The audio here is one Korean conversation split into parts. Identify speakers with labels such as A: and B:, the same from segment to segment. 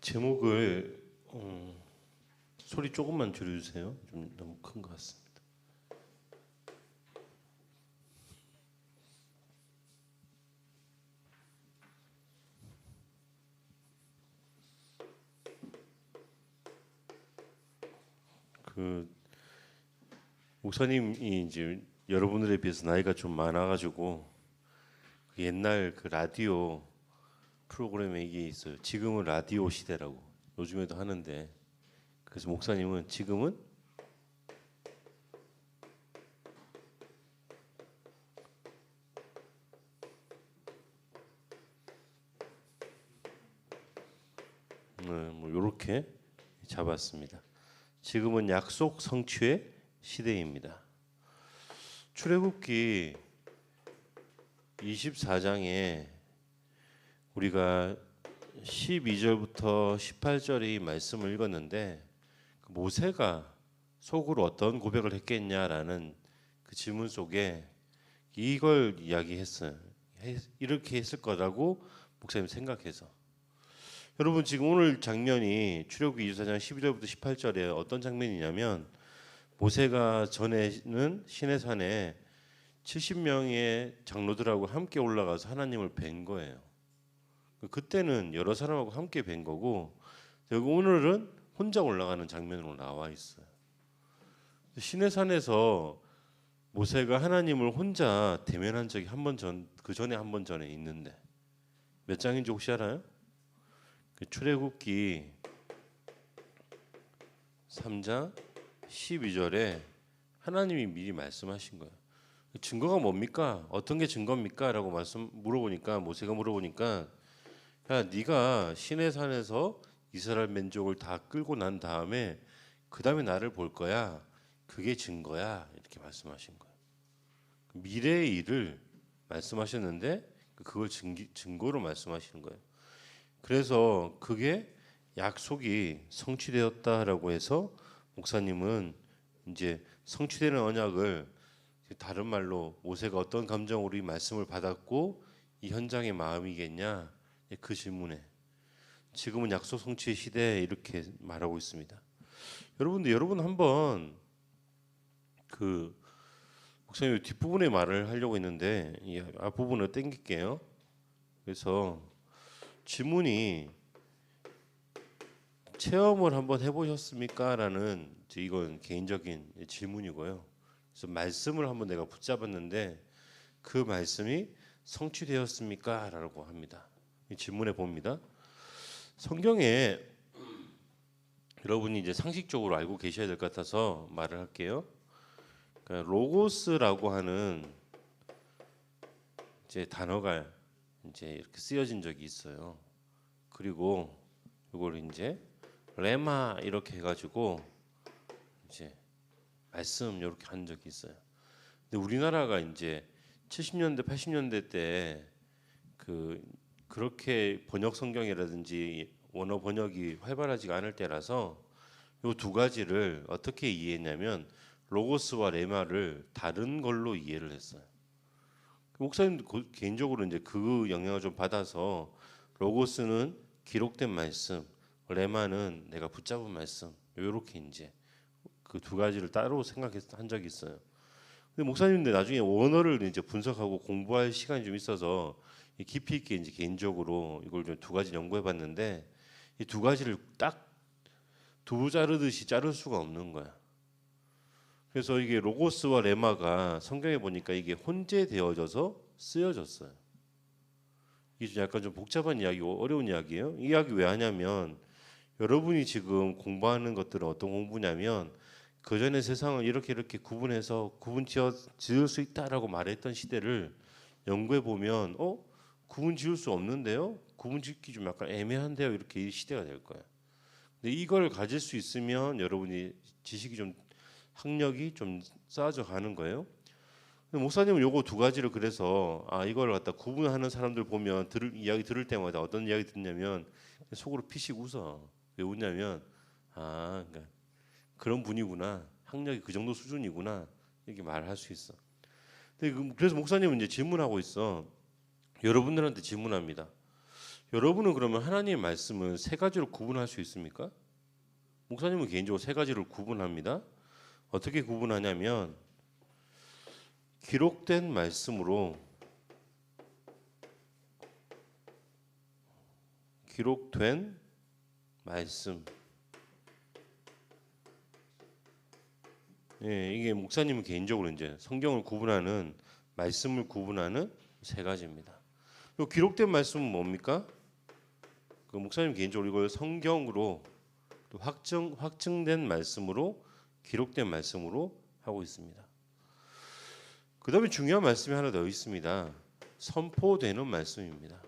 A: 제목을 소리 조금만 줄여주세요. 좀 너무 큰 것 같습니다. 그 목사님이 이제 여러분들에 비해서 나이가 좀 많아가지고 그 옛날 그 라디오 프로그램에 이게 있어요. 지금은 라디오 시대라고 요즘에도 하는데, 그래서 목사님은 지금은 뭐 이렇게 잡았습니다. 지금은 약속 성취의 시대입니다. 출애굽기 24장에 우리가 12절부터 18절의 말씀을 읽었는데, 모세가 속으로 어떤 고백을 했겠냐라는 그 질문 속에 이걸 이야기했어요. 이렇게 했을 거라고 목사님 생각해서. 여러분, 지금 오늘 장면이 출애굽기 24장 12절부터 18절에 어떤 장면이냐면, 모세가 전에는 시내산에 70명의 장로들하고 함께 올라가서 하나님을 뵌 거예요. 그때는 여러 사람하고 함께 뵌 거고, 여기 오늘은 혼자 올라가는 장면으로 나와 있어요. 시내산에서 모세가 하나님을 혼자 대면한 적이 그 전에 한 번 전에 있는데 몇 장인지 혹시 알아요? 출애굽기 3장 12절에 하나님이 미리 말씀하신 거예요. 증거가 뭡니까? 어떤 게 증거입니까? 라고 물어보니까, 모세가 물어보니까, 야, 네가 시내산에서 이스라엘 민족을 다 끌고 난 다음에 그 다음에 나를 볼 거야. 그게 증거야. 이렇게 말씀하신 거예요. 미래의 일을 말씀하셨는데 그걸 증거로 말씀하시는 거예요. 그래서 그게 약속이 성취되었다라고 해서 목사님은 이제 성취되는 언약을, 다른 말로 모세가 어떤 감정으로 이 말씀을 받았고 이 현장의 마음이겠냐, 그 질문에 지금은 약속 성취의 시대 이렇게 말하고 있습니다. 여러분 한번 그 목사님 뒷부분의 말을 하려고 했는데 이 앞부분을 땡길게요. 그래서 질문이 체험을 한번 해보셨습니까? 라는, 이건 개인적인 질문이고요. 그래서 말씀을 한번 내가 붙잡았는데 그 말씀이 성취되었습니까? 라고 합니다. 이 질문해 봅니다. 성경에 여러분이 이제 상식적으로 알고 계셔야 될 것 같아서 말을 할게요. 그러니까 로고스라고 하는 이제 단어가 이제 이렇게 쓰여진 적이 있어요. 그리고 이걸 이제 레마 이렇게 해가지고 이제 말씀 이렇게 한 적이 있어요. 근데 우리나라가 이제 70년대 80년대 때 그렇게 번역 성경이라든지 원어 번역이 활발하지가 않을 때라서 이 두 가지를 어떻게 이해했냐면 로고스와 레마를 다른 걸로 이해를 했어요. 목사님도 개인적으로 이제 그 영향을 좀 받아서 로고스는 기록된 말씀, 레마는 내가 붙잡은 말씀, 이렇게 이제 그 두 가지를 따로 생각한 적이 있어요. 근데 목사님인데 나중에 원어를 이제 분석하고 공부할 시간이 좀 있어서 깊이 있게 이제 개인적으로 이걸 좀 두 가지 연구해봤는데, 이 두 가지를 딱 두부 자르듯이 자를 수가 없는 거야. 그래서 이게 로고스와 레마가 성경에 보니까 이게 혼재되어져서 쓰여졌어요. 이게 약간 좀 복잡한 이야기고 어려운 이야기예요. 이 이야기 왜 하냐면, 여러분이 지금 공부하는 것들은 어떤 공부냐면, 그 전에 세상을 이렇게 구분해서 지을 수 있다라고 말했던 시대를 연구해 보면, 구분 지을 수 없는데요? 구분 짓기 좀 약간 애매한데요? 이렇게 이 시대가 될 거예요. 근데 이걸 가질 수 있으면 여러분이 지식이 좀, 학력이 좀 쌓아져 가는 거예요. 근데 목사님은 요거 두 가지를, 그래서 이걸 갖다 구분하는 사람들 보면 이야기 들을 때마다 어떤 이야기 듣냐면 속으로 피식 웃어. 왜 웃냐면 그러니까 그런 분이구나, 학력이 그 정도 수준이구나, 이렇게 말할 수 있어. 근데 그래서 목사님은 이제 질문하고 있어. 여러분들한테 질문합니다. 여러분은 그러면 하나님의 말씀을 세 가지로 구분할 수 있습니까? 목사님은 개인적으로 세 가지를 구분합니다. 어떻게 구분하냐면 기록된 말씀으로 기록된 말씀. 예, 이게 목사님은 개인적으로 이제 성경을 구분하는 말씀을 구분하는 세 가지입니다. 이 기록된 말씀은 뭡니까? 그 목사님 개인적으로 이걸 성경으로 또 확증된 말씀으로 기록된 말씀으로 하고 있습니다. 그다음에 중요한 말씀이 하나 더 있습니다. 선포되는 말씀입니다.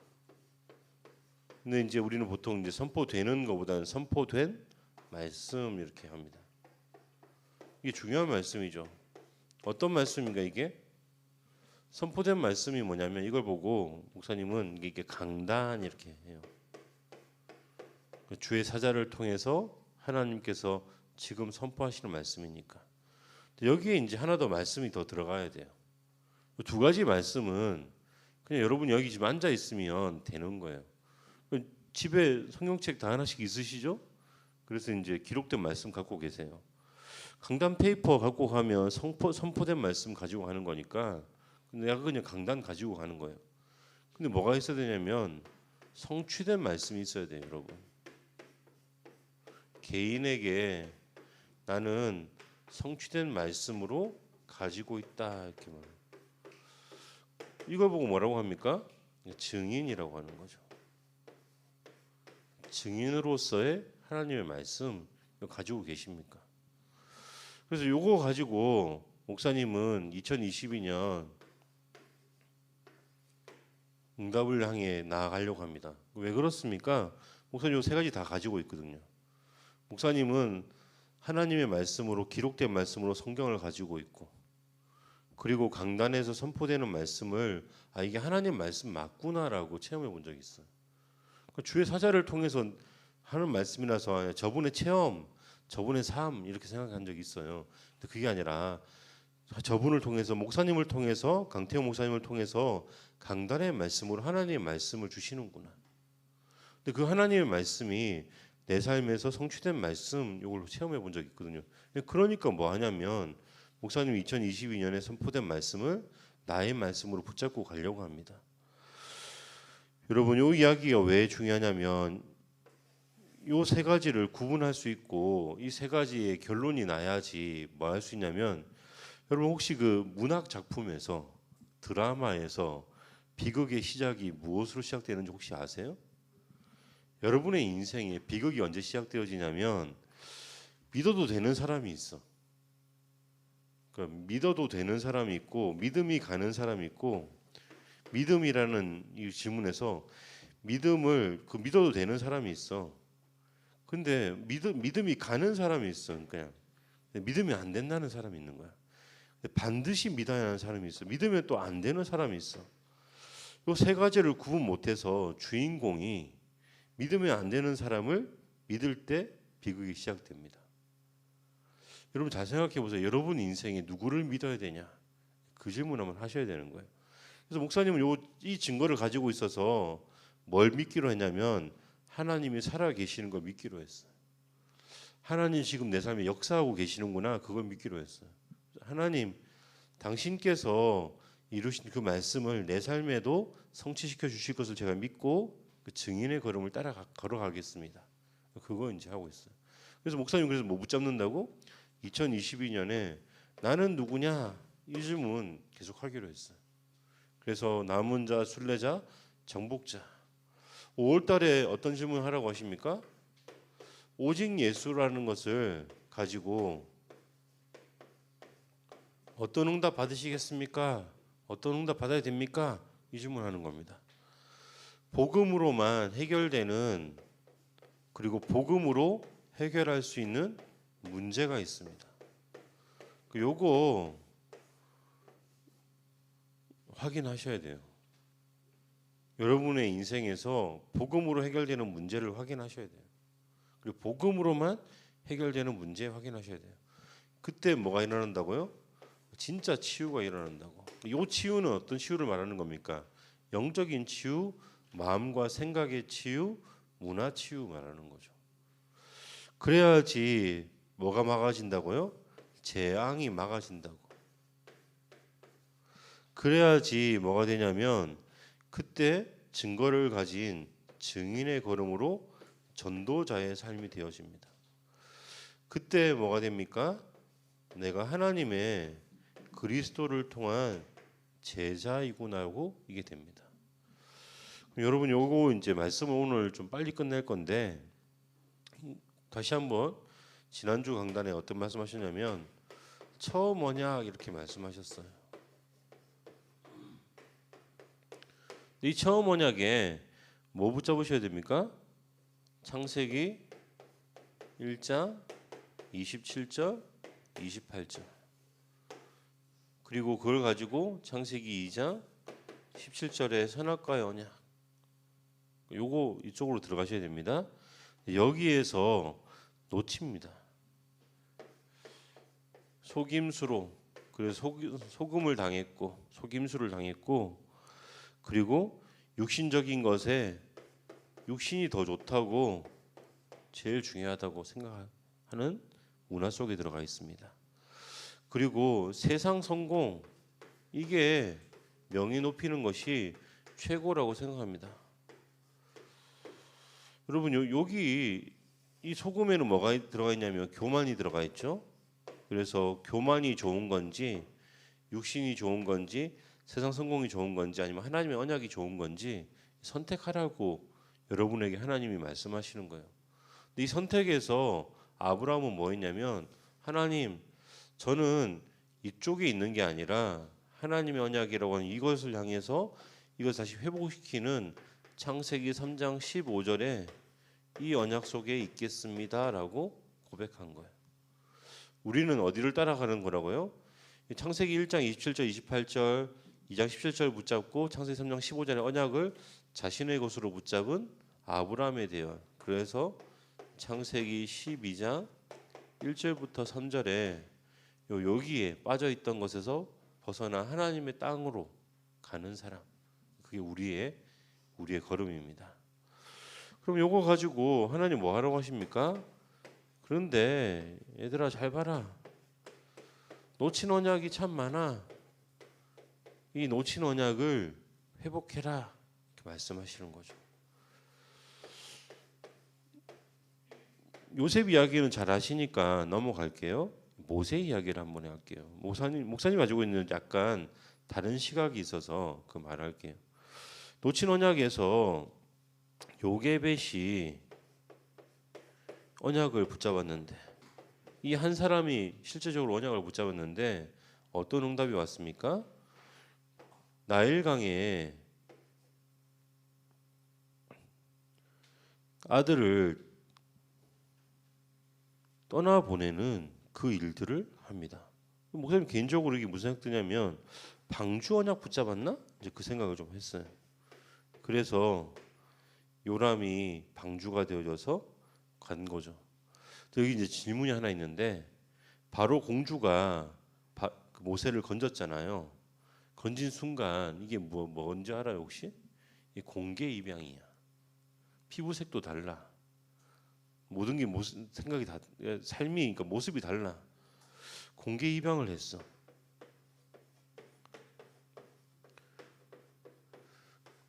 A: 근데 이제 우리는 보통 이제 선포되는 것보다는 선포된 말씀 이렇게 합니다. 이게 중요한 말씀이죠. 어떤 말씀인가 이게? 선포된 말씀이 뭐냐면 이걸 보고 목사님은 이게 강단 이렇게 해요. 주의 사자를 통해서 하나님께서 지금 선포하시는 말씀이니까. 여기에 이제 하나 더 말씀이 더 들어가야 돼요. 두 가지 말씀은 그냥 여러분 여기 지금 앉아 있으면 되는 거예요. 집에 성경책 다 하나씩 있으시죠? 그래서 이제 기록된 말씀 갖고 계세요. 강단 페이퍼 갖고 가면 선포된 말씀 가지고 가는 거니까 내가 그냥 강단 가지고 가는 거예요. 근데 뭐가 있어야 되냐면 성취된 말씀이 있어야 돼요, 여러분. 개인에게 나는 성취된 말씀으로 가지고 있다 이렇게 말해요. 이걸 보고 뭐라고 합니까? 증인이라고 하는 거죠. 증인으로서의 하나님의 말씀 가지고 계십니까? 그래서 요거 가지고 목사님은 2022년 응답을 향해 나아가려고 합니다. 왜 그렇습니까? 목사님 요 세 가지 다 가지고 있거든요. 목사님은 하나님의 말씀으로 기록된 말씀으로 성경을 가지고 있고 그리고 강단에서 선포되는 말씀을 이게 하나님 말씀 맞구나라고 체험해 본 적이 있어요. 주의 사자를 통해서 하는 말씀이라서 저분의 체험, 저분의 삶 이렇게 생각한 적이 있어요. 근데 그게 아니라 저분을 통해서 목사님을 통해서 강태형 목사님을 통해서 강단의 말씀으로 하나님의 말씀을 주시는구나. 근데 그 하나님의 말씀이 내 삶에서 성취된 말씀 이걸 체험해 본 적이 있거든요. 그러니까 뭐 하냐면 목사님이 2022년에 선포된 말씀을 나의 말씀으로 붙잡고 가려고 합니다. 여러분 이 이야기가 왜 중요하냐면 이 세 가지를 구분할 수 있고 이 세 가지의 결론이 나야지 뭐 할 수 있냐면 여러분 혹시 그 문학 작품에서 드라마에서 비극의 시작이 무엇으로 시작되는지 혹시 아세요? 여러분의 인생에 비극이 언제 시작되어지냐면 믿어도 되는 사람이 있어. 그러니까 믿어도 되는 사람이 있고 믿음이 가는 사람이 있고 믿음이라는 이 질문에서 믿음을 믿어도 되는 사람이 있어. 근데 믿음이 가는 사람이 있어. 그냥 믿음이 안 된다는 사람이 있는 거야. 반드시 믿어야 하는 사람이 있어. 믿으면 또 안 되는 사람이 있어. 이 세 가지를 구분 못해서 주인공이 믿으면 안 되는 사람을 믿을 때 비극이 시작됩니다. 여러분 잘 생각해 보세요. 여러분 인생에 누구를 믿어야 되냐? 그 질문 한번 하셔야 되는 거예요. 그래서 목사님은 이 증거를 가지고 있어서 뭘 믿기로 했냐면 하나님이 살아 계시는 걸 믿기로 했어요. 하나님 지금 내 삶에 역사하고 계시는구나 그걸 믿기로 했어요. 하나님 당신께서 이루신 그 말씀을 내 삶에도 성취시켜 주실 것을 제가 믿고 그 증인의 걸음을 걸어가겠습니다. 그거 이제 하고 있어요. 그래서 목사님 그래서 뭐 붙잡는다고 2022년에 나는 누구냐 이 질문 계속 하기로 했어요. 그래서 남은 자, 순례자, 정복자. 5월달에 어떤 질문 하라고 하십니까? 오직 예수라는 것을 가지고 어떤 응답 받으시겠습니까? 어떤 응답 받아야 됩니까? 이 질문하는 겁니다. 복음으로만 해결되는 그리고 복음으로 해결할 수 있는 문제가 있습니다. 요거 확인하셔야 돼요. 여러분의 인생에서 복음으로 해결되는 문제를 확인하셔야 돼요. 그리고 복음으로만 해결되는 문제 확인하셔야 돼요. 그때 뭐가 일어난다고요? 진짜 치유가 일어난다고. 이 치유는 어떤 치유를 말하는 겁니까? 영적인 치유, 마음과 생각의 치유, 문화 치유 말하는 거죠. 그래야지 뭐가 막아진다고요? 재앙이 막아진다고. 그래야지 뭐가 되냐면 그때 증거를 가진 증인의 걸음으로 전도자의 삶이 되어집니다. 그때 뭐가 됩니까? 내가 하나님의 그리스도를 통한 제자이구나고 이게 됩니다. 여러분 요거 이제 말씀을 오늘 좀 빨리 끝낼 건데 다시 한번 지난주 강단에 어떤 말씀하셨냐면 처음 언약 이렇게 말씀하셨어요. 이 처음 언약에 뭐 붙잡으셔야 됩니까? 창세기 1장 27절 28절 그리고 그걸 가지고 창세기 2장 17절에 선악과의 언약 요거 이쪽으로 들어가셔야 됩니다. 여기에서 놓칩니다. 속임수로 그래서 소금을 당했고 속임수를 당했고 그리고 육신적인 것에 육신이 더 좋다고 제일 중요하다고 생각하는 문화 속에 들어가 있습니다. 그리고 세상 성공 이게 명예 높이는 것이 최고라고 생각합니다. 여러분 여기 이 소금에는 뭐가 들어가 있냐면 교만이 들어가 있죠. 그래서 교만이 좋은 건지 육신이 좋은 건지 세상 성공이 좋은 건지 아니면 하나님의 언약이 좋은 건지 선택하라고 여러분에게 하나님이 말씀하시는 거예요. 근데 이 선택에서 아브라함은 뭐 했냐면 하나님 저는 이쪽에 있는 게 아니라 하나님의 언약이라고 하는 이것을 향해서 이것을 다시 회복시키는 창세기 3장 15절에 이 언약 속에 있겠습니다라고 고백한 거예요. 우리는 어디를 따라가는 거라고요? 창세기 1장 27절 28절 2장 17절 붙잡고 창세기 3장 15절의 언약을 자신의 것으로 붙잡은 아브라함에 대한 그래서 창세기 12장 1절부터 3절에 여기에 빠져 있던 것에서 벗어나 하나님의 땅으로 가는 사람 그게 우리의 걸음입니다. 그럼 요거 가지고 하나님 뭐 하라고 하십니까? 그런데 얘들아 잘 봐라. 놓친 언약이 참 많아. 이 놓친 언약을 회복해라. 이렇게 말씀하시는 거죠. 요셉 이야기는 잘 아시니까 넘어갈게요. 모세 이야기를 한번 할게요. 목사님 가지고 있는 약간 다른 시각이 있어서 그 말할게요. 놓친 언약에서 요게벳이 언약을 붙잡았는데 이 한 사람이 실제적으로 언약을 붙잡았는데 어떤 응답이 왔습니까? 나일강에 아들을 떠나보내는 그 일들을 합니다. 목사님 개인적으로 이게 무슨 생각 드냐면 방주 언약 붙잡았나? 이제 그 생각을 좀 했어요. 그래서 요람이 방주가 되어져서 간 거죠. 여기 이제 질문이 하나 있는데 바로 공주가 모세를 건졌잖아요. 건진 순간 이게 뭔지 알아요 혹시? 이 공개 입양이야. 피부색도 달라. 모든 게 생각이 다 삶이 그러니까 모습이 달라. 공개 입양을 했어.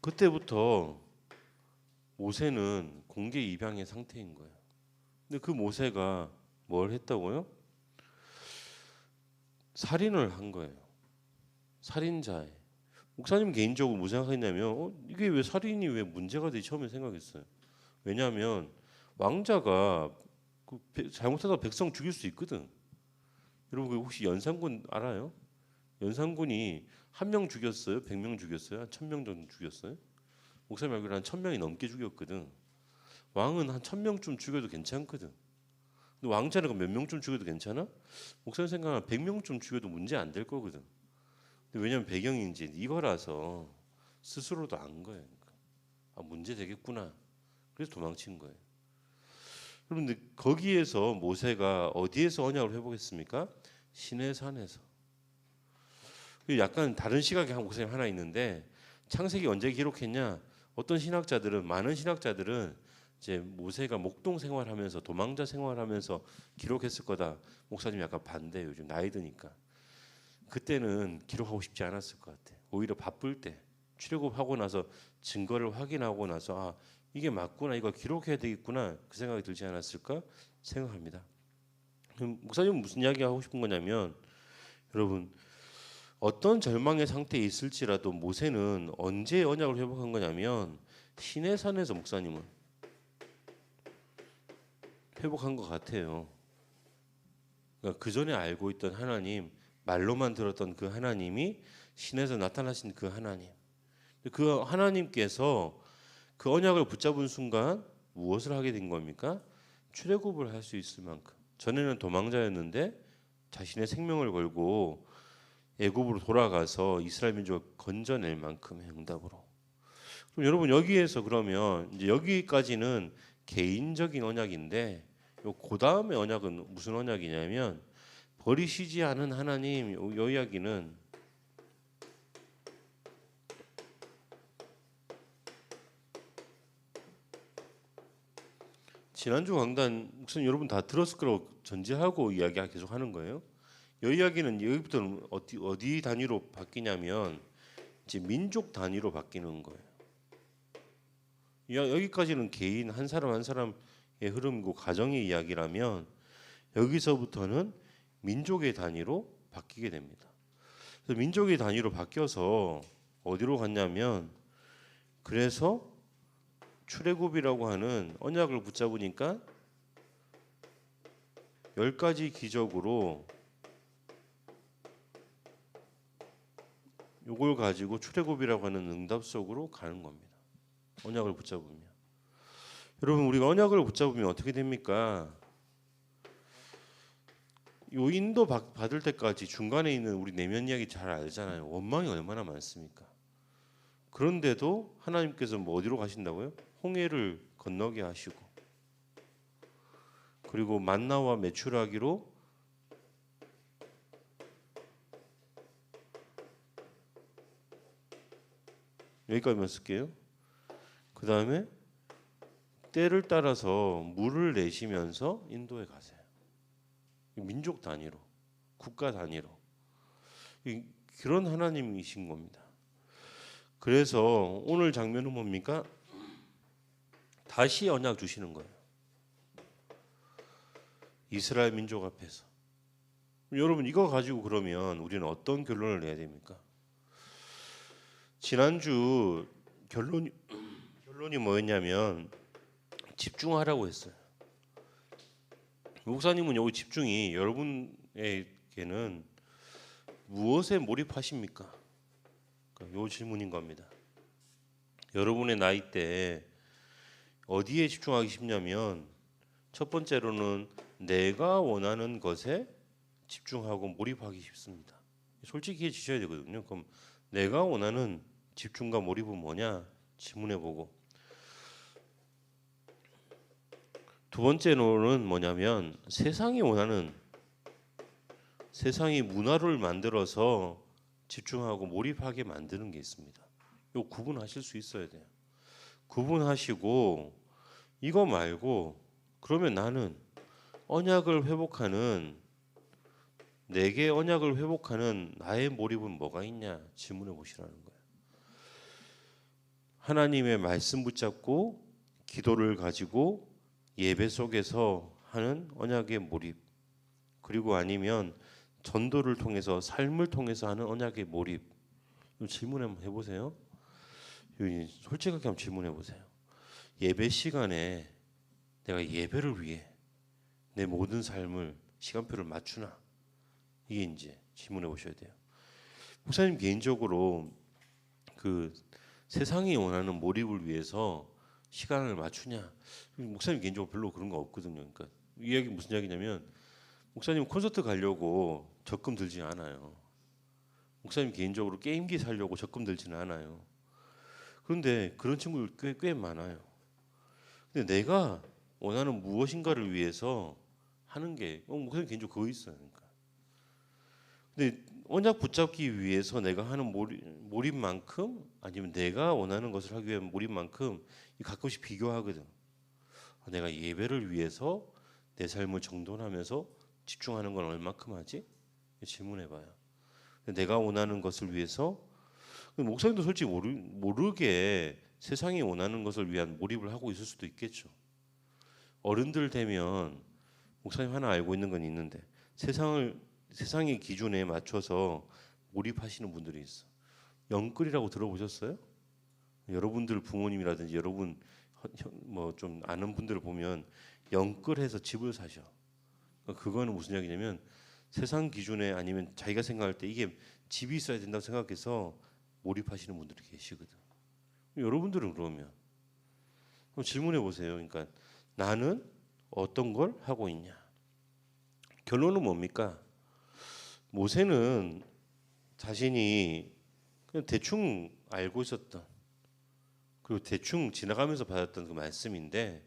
A: 그때부터 모세는 공개 입양의 상태인 거예요. 근데 그 모세가 뭘 했다고요? 살인을 한 거예요. 살인자에. 목사님 개인적으로 무슨 생각했냐면 이게 왜 살인이 왜 문제가 되지 처음에 생각했어요. 왜냐하면 왕자가 잘못하다 백성 죽일 수 있거든. 여러분 혹시 연산군 알아요? 연산군이 1명 죽였어요? 100명 죽였어요? 한 1000명 정도 죽였어요? 목사님 알기로 한 1000명이 넘게 죽였거든. 왕은 한 1000명쯤 죽여도 괜찮거든. 근데 왕자는 몇 명쯤 죽여도 괜찮아? 목사님 생각은 100명쯤 죽여도 문제 안 될 거거든. 근데 왜냐면 배경이 이제 이거라서 스스로도 안 거예요. 아 문제 되겠구나. 그래서 도망친 거예요. 그런데 거기에서 모세가 어디에서 언약을 회복했습니까? 시내산에서. 약간 다른 시각의 한 목사님 하나 있는데 창세기 언제 기록했냐? 어떤 신학자들은 많은 신학자들은 이제 모세가 목동 생활하면서 도망자 생활하면서 기록했을 거다. 목사님 약간 반대. 요즘 나이 드니까 그때는 기록하고 싶지 않았을 것 같아. 오히려 바쁠 때 출애굽하고 나서 증거를 확인하고 나서 아 이게 맞구나 이거 기록해야 되겠구나 그 생각이 들지 않았을까 생각합니다. 목사님은 무슨 이야기 하고 싶은 거냐면 여러분 어떤 절망의 상태에 있을지라도 모세는 언제 언약을 회복한 거냐면 시내산에서 목사님은 회복한 것 같아요. 그러니까 그 전에 알고 있던 하나님, 말로만 들었던 그 하나님이 신에서 나타나신 그 하나님, 그 하나님께서 그 언약을 붙잡은 순간 무엇을 하게 된 겁니까? 출애굽을 할 수 있을 만큼. 전에는 도망자였는데 자신의 생명을 걸고 애굽으로 돌아가서 이스라엘 민족을 건져낼 만큼의 응답으로. 그럼 여러분 여기에서 그러면 이제 여기까지는 개인적인 언약인데 그 다음의 언약은 무슨 언약이냐면 버리시지 않은 하나님. 요 이야기는 지난주 강단 목사님 여러분 다 들었을 거라고 전제하고 이야기 계속 하는 거예요. 이 이야기는 여기부터는 어디 단위로 바뀌냐면 이제 민족 단위로 바뀌는 거예요. 여기까지는 개인 한 사람 한 사람의 흐름이고 가정의 이야기라면 여기서부터는 민족의 단위로 바뀌게 됩니다. 그래서 민족의 단위로 바뀌어서 어디로 갔냐면 그래서 출애굽이라고 하는 언약을 붙잡으니까 10가지 기적으로 요걸 가지고 출애굽이라고 하는 응답 속으로 가는 겁니다. 언약을 붙잡으면. 여러분 우리가 언약을 붙잡으면 어떻게 됩니까? 요 인도 받을 때까지 중간에 있는 우리 내면 이야기 잘 알잖아요. 원망이 얼마나 많습니까? 그런데도 하나님께서 뭐 어디로 가신다고요? 홍해를 건너게 하시고 그리고 만나와 메추라기로 여기까지만 쓸게요. 그 다음에 때를 따라서 물을 내시면서 인도에 가세요. 민족 단위로, 국가 단위로 그런 하나님이신 겁니다. 그래서 오늘 장면은 뭡니까? 다시 언약 주시는 거예요. 이스라엘 민족 앞에서. 여러분 이거 가지고 그러면 우리는 어떤 결론을 내야 됩니까? 지난주 결론이 뭐였냐면 집중하라고 했어요. 목사님은 여기 집중이 여러분에게는 무엇에 몰입하십니까? 이 질문인 겁니다. 여러분의 나이대에 어디에 집중하기 쉽냐면 첫 번째로는 내가 원하는 것에 집중하고 몰입하기 쉽습니다. 솔직해지셔야 되거든요. 그럼 내가 원하는 집중과 몰입은 뭐냐? 질문해보고. 두 번째로는 뭐냐면 세상이 원하는 세상이 문화를 만들어서 집중하고 몰입하게 만드는 게 있습니다. 요 구분하실 수 있어야 돼요. 구분하시고 이거 말고 그러면 나는 언약을 회복하는 내게 언약을 회복하는 나의 몰입은 뭐가 있냐 질문해 보시라는 거예요. 하나님의 말씀 붙잡고 기도를 가지고 예배 속에서 하는 언약의 몰입 그리고 아니면 전도를 통해서 삶을 통해서 하는 언약의 몰입. 질문 한번 해보세요. 솔직하게 한번 질문해 보세요. 예배 시간에 내가 예배를 위해 내 모든 삶을 시간표를 맞추나? 이게 이제 질문해 보셔야 돼요. 목사님 개인적으로 그 세상이 원하는 몰입을 위해서 시간을 맞추냐? 목사님 개인적으로 별로 그런 거 없거든요. 그러니까 이 이야기 무슨 이야기냐면 목사님 콘서트 가려고 적금 들지 않아요. 목사님 개인적으로 게임기 사려고 적금 들지는 않아요. 그런데 그런 친구들 꽤 많아요. 근데 내가 원하는 무엇인가를 위해서 하는 게 목사님 개인적으로 그거 있어요. 그러니까. 근데 언약 붙잡기 위해서 내가 하는 몰입만큼 아니면 내가 원하는 것을 하기 위한 몰입만큼 가끔씩 비교하거든. 내가 예배를 위해서 내 삶을 정돈하면서 집중하는 건 얼마큼 하지? 질문해봐요. 내가 원하는 것을 위해서 목사님도 솔직히 모르게 세상이 원하는 것을 위한 몰입을 하고 있을 수도 있겠죠. 어른들 되면 목사님 하나 알고 있는 건 있는데 세상의 기준에 맞춰서 몰입하시는 분들이 있어. 영끌이라고 들어보셨어요? 여러분들 부모님이라든지 여러분 뭐 좀 아는 분들을 보면 영끌해서 집을 사셔. 그거는 무슨 이야기냐면 세상 기준에 아니면 자기가 생각할 때 이게 집이 있어야 된다고 생각해서 몰입하시는 분들이 계시거든. 여러분들은 그러면 질문해 보세요. 그러니까 나는 어떤 걸 하고 있냐? 결론은 뭡니까? 모세는 자신이 그냥 대충 알고 있었던 그리고 대충 지나가면서 받았던 그 말씀인데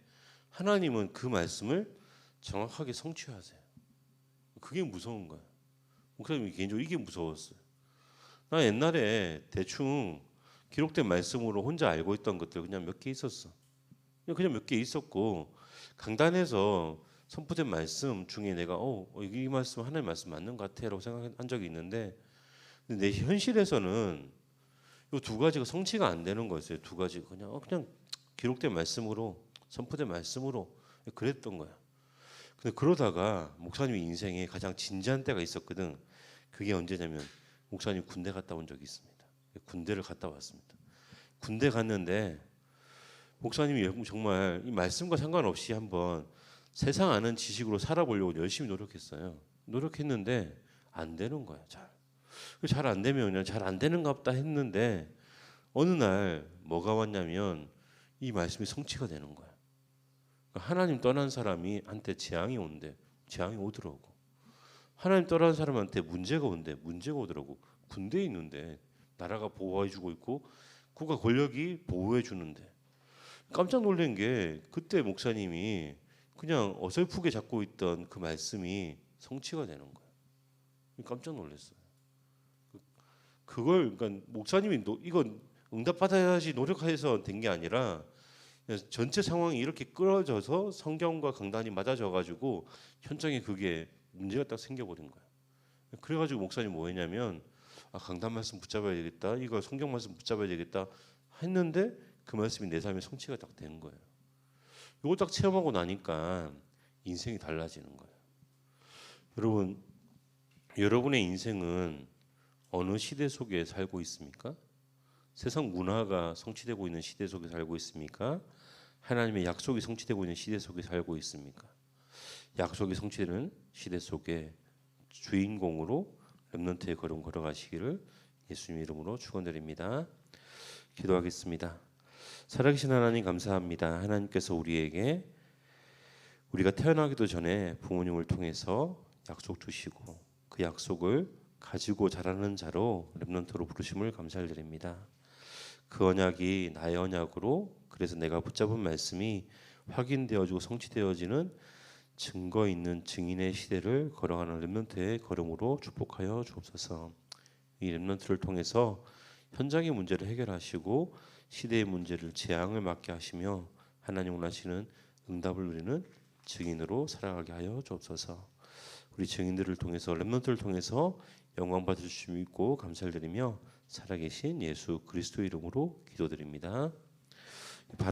A: 하나님은 그 말씀을 정확하게 성취하세요. 그게 무서운 거야. 목사님 개인적으로 이게 무서웠어요. 나 옛날에 대충 기록된 말씀으로 혼자 알고 있던 것들 그냥 몇 개 있었어. 그냥 몇 개 있었고 강단에서 선포된 말씀 중에 내가 이 말씀 하나님 말씀 맞는 것 같아라고 생각한 적이 있는데 내 현실에서는 이 두 가지가 성취가 안 되는 거였어요. 두 가지 그냥 기록된 말씀으로 선포된 말씀으로 그랬던 거야. 근데 그러다가 목사님 인생에 가장 진지한 때가 있었거든. 그게 언제냐면 목사님 군대 갔다 온 적이 있습니다. 군대를 갔다 왔습니다. 군대 갔는데 목사님이 정말 이 말씀과 상관없이 한번 세상 아는 지식으로 살아보려고 열심히 노력했어요. 노력했는데 안 되는 거야. 잘 안 되면 그냥 잘 안 되는가 보다 했는데 어느 날 뭐가 왔냐면 이 말씀이 성취가 되는 거야. 하나님 떠난 사람이 한테 재앙이 온대. 재앙이 오더라고. 하나님 떠난 사람한테 문제가 온대. 문제가 오더라고. 군대에 있는데 나라가 보호해주고 있고 국가 권력이 보호해주는데 깜짝 놀란 게 그때 목사님이 그냥 어설프게 잡고 있던 그 말씀이 성취가 되는 거야. 깜짝 놀랐어요. 그걸 그러니까 목사님이 이건 응답받아야지 노력해서 된 게 아니라 전체 상황이 이렇게 끌어져서 성경과 강단이 맞아져 가지고 현장에 그게 문제가 딱 생겨버린 거야. 그래가지고 목사님 뭐 했냐면 강단 말씀 붙잡아야 되겠다. 이거 성경 말씀 붙잡아야 되겠다 했는데 그 말씀이 내 삶에 성취가 딱 된 거예요. 이거 딱 체험하고 나니까 인생이 달라지는 거예요. 여러분, 여러분의 인생은 어느 시대 속에 살고 있습니까? 세상 문화가 성취되고 있는 시대 속에 살고 있습니까? 하나님의 약속이 성취되고 있는 시대 속에 살고 있습니까? 약속이 성취되는 시대 속에 주인공으로 렘넌트의 걸음 걸어가시기를 예수님 이름으로 축원드립니다. 기도하겠습니다. 살아계신 하나님 감사합니다. 하나님께서 우리에게 우리가 태어나기도 전에 부모님을 통해서 약속 주시고 그 약속을 가지고 자라는 자로 렘넌트로 부르심을 감사드립니다. 그 언약이 나의 언약으로 그래서 내가 붙잡은 말씀이 확인되어지고 성취되어지는 증거 있는 증인의 시대를 걸어가는 렘넌트의 걸음으로 축복하여 주옵소서. 이 렘넌트를 통해서 현장의 문제를 해결하시고 시대의 문제를 재앙을 막게 하시며 하나님 원하시는 응답을 누리는 증인으로 살아가게 하여 주옵소서. 우리 증인들을 통해서 렘넌트를 통해서 영광 받으실 줄 믿고 감사를 드리며 살아계신 예수 그리스도 이름으로 기도드립니다.